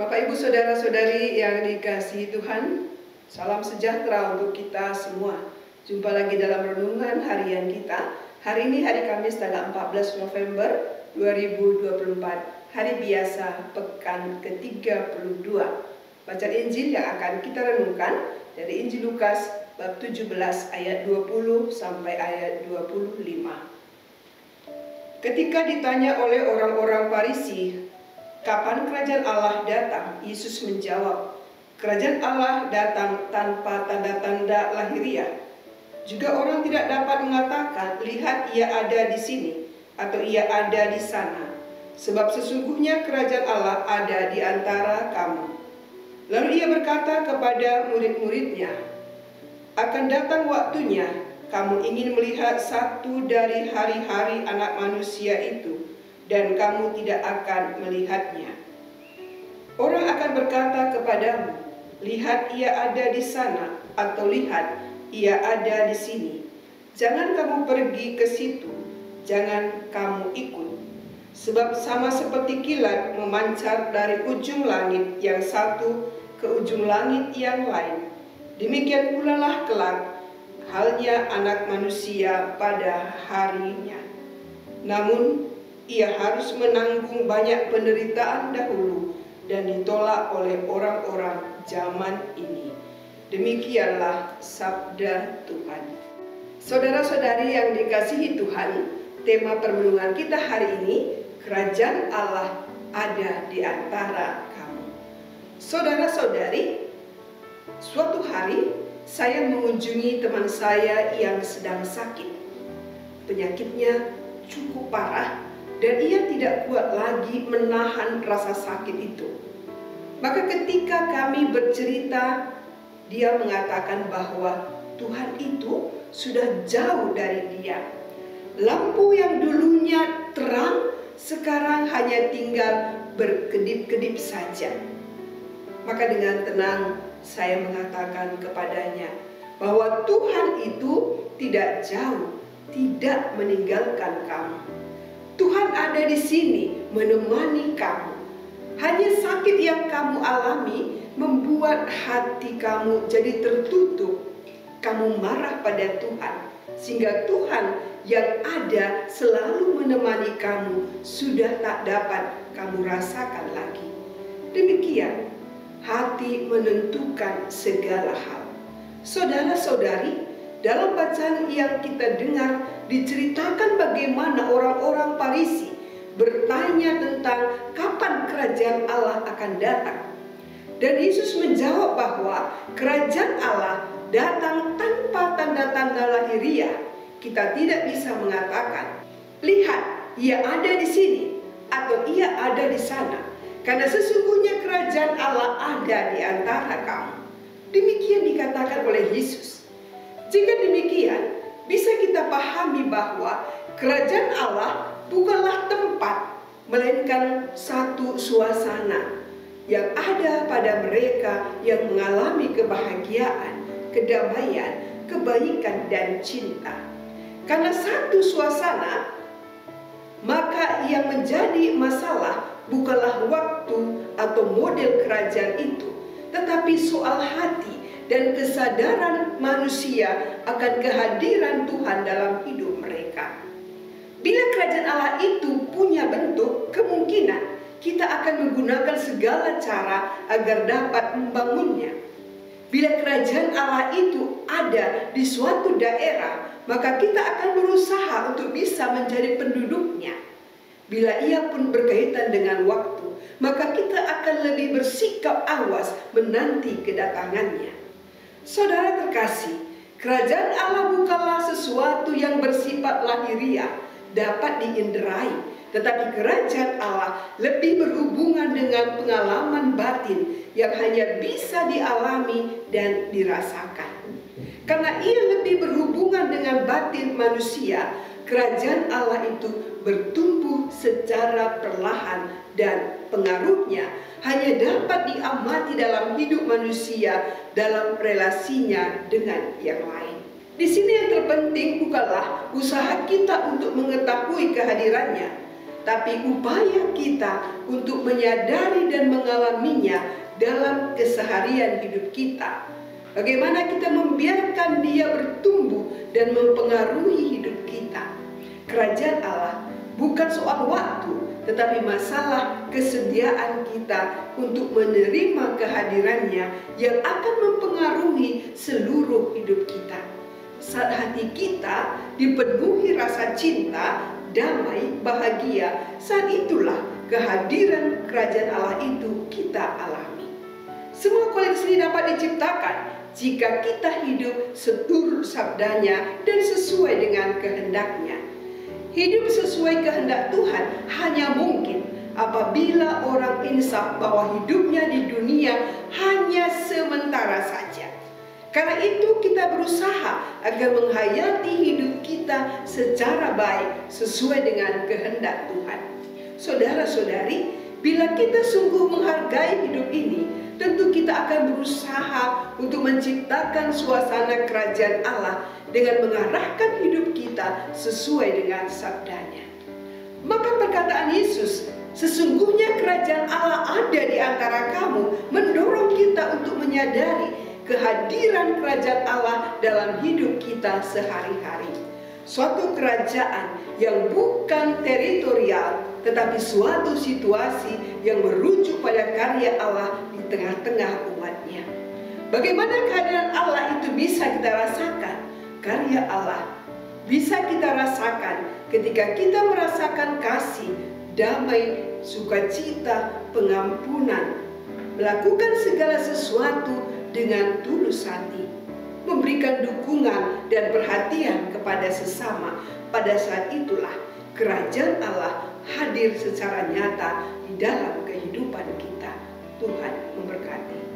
Bapak, Ibu, Saudara-saudari yang dikasihi Tuhan, salam sejahtera untuk kita semua. Jumpa lagi dalam renungan harian kita. Hari ini hari Kamis tanggal 14 November 2024, hari biasa pekan ke-32. Bacaan Injil yang akan kita renungkan dari Injil Lukas bab 17 ayat 20 sampai ayat 25. Ketika ditanya oleh orang-orang Farisi, kapan kerajaan Allah datang? Yesus menjawab, kerajaan Allah datang tanpa tanda-tanda lahiriah. Juga orang tidak dapat mengatakan, lihat ia ada di sini, atau ia ada di sana. Sebab sesungguhnya kerajaan Allah ada di antara kamu. Lalu ia berkata kepada murid-muridnya, akan datang waktunya, kamu ingin melihat satu dari hari-hari Anak Manusia itu, dan kamu tidak akan melihatnya. Orang akan berkata kepadamu, lihat ia ada di sana, atau lihat ia ada di sini. Jangan kamu pergi ke situ, jangan kamu ikut. Sebab sama seperti kilat memancar dari ujung langit yang satu ke ujung langit yang lain, demikian pula lah kelak halnya Anak Manusia pada harinya. Namun ia harus menanggung banyak penderitaan dahulu dan ditolak oleh orang-orang zaman ini. Demikianlah sabda Tuhan. Saudara-saudari yang dikasihi Tuhan, tema permenungan kita hari ini, kerajaan Allah ada di antara kamu. Saudara-saudari, suatu hari saya mengunjungi teman saya yang sedang sakit. Penyakitnya cukup parah dan ia tidak kuat lagi menahan rasa sakit itu. Maka ketika kami bercerita, dia mengatakan bahwa Tuhan itu sudah jauh dari dia. Lampu yang dulunya terang sekarang hanya tinggal berkedip-kedip saja. Maka dengan tenang saya mengatakan kepadanya bahwa Tuhan itu tidak jauh, tidak meninggalkan kamu. Tuhan ada di sini menemani kamu. Hanya sakit yang kamu alami membuat hati kamu jadi tertutup. Kamu marah pada Tuhan, sehingga Tuhan yang ada selalu menemani kamu sudah tak dapat kamu rasakan lagi. Demikian hati menentukan segala hal. Saudara-saudari, dalam bacaan yang kita dengar diceritakan bagaimana orang-orang Farisi bertanya tentang kapan kerajaan Allah akan datang. Dan Yesus menjawab bahwa kerajaan Allah datang tanpa tanda-tanda lahiriah. Kita tidak bisa mengatakan, lihat ia ada di sini atau ia ada di sana, karena sesungguhnya kerajaan Allah ada di antara kamu. Demikian dikatakan oleh Yesus. Jika demikian, bisa kita pahami bahwa kerajaan Allah bukanlah tempat, melainkan satu suasana yang ada pada mereka yang mengalami kebahagiaan, kedamaian, kebaikan, dan cinta. Karena satu suasana, maka yang menjadi masalah bukanlah waktu atau model kerajaan itu, tetapi soal hati dan kesadaran manusia akan kehadiran Tuhan dalam hidup mereka. Bila kerajaan Allah itu punya bentuk, kemungkinan kita akan menggunakan segala cara agar dapat membangunnya. Bila kerajaan Allah itu ada di suatu daerah, maka kita akan berusaha untuk bisa menjadi penduduknya. Bila ia pun berkaitan dengan waktu, maka kita akan lebih bersikap awas menanti kedatangannya. Saudara terkasih, kerajaan Allah bukanlah sesuatu yang bersifat lahiriah, dapat diinderai. Tetapi kerajaan Allah lebih berhubungan dengan pengalaman batin yang hanya bisa dialami dan dirasakan. Karena ia lebih berhubungan dengan batin manusia, kerajaan Allah itu bertumbuh secara perlahan dan pengaruhnya hanya dapat diamati dalam hidup manusia dalam relasinya dengan yang lain. Di sini yang terpenting bukanlah usaha kita untuk mengetahui kehadirannya, tapi upaya kita untuk menyadari dan mengalaminya dalam keseharian hidup kita. Bagaimana kita membiarkan dia bertumbuh dan mempengaruhi hidup kita. Kerajaan Allah bukan soal waktu, tetapi masalah kesediaan kita untuk menerima kehadirannya yang akan mempengaruhi seluruh hidup kita. Saat hati kita dipenuhi rasa cinta, damai, bahagia, saat itulah kehadiran kerajaan Allah itu kita alami. Semua kualitas ini dapat diciptakan jika kita hidup seturut sabdanya dan sesuai dengan kehendaknya. Hidup sesuai kehendak Tuhan hanya mungkin apabila orang insaf bahwa hidupnya di dunia hanya sementara saja. Karena itu kita berusaha agar menghayati hidup kita secara baik sesuai dengan kehendak Tuhan. Saudara-saudari, bila kita sungguh menghargai hidup ini, tentu kita akan berusaha untuk menciptakan suasana kerajaan Allah dengan mengarahkan hidup kita sesuai dengan sabdanya. Maka perkataan Yesus, sesungguhnya kerajaan Allah ada di antara kamu, mendorong kita untuk menyadari kehadiran kerajaan Allah dalam hidup kita sehari-hari. Suatu kerajaan yang bukan teritorial, tetapi suatu situasi yang merujuk pada karya Allah di tengah-tengah umatnya. Bagaimana kehadiran Allah itu bisa kita rasakan? Karya Allah bisa kita rasakan ketika kita merasakan kasih, damai, sukacita, pengampunan, melakukan segala sesuatu dengan tulus hati, memberikan dukungan dan perhatian kepada sesama. Pada saat itulah kerajaan Allah hadir secara nyata di dalam kehidupan kita. Tuhan memberkati.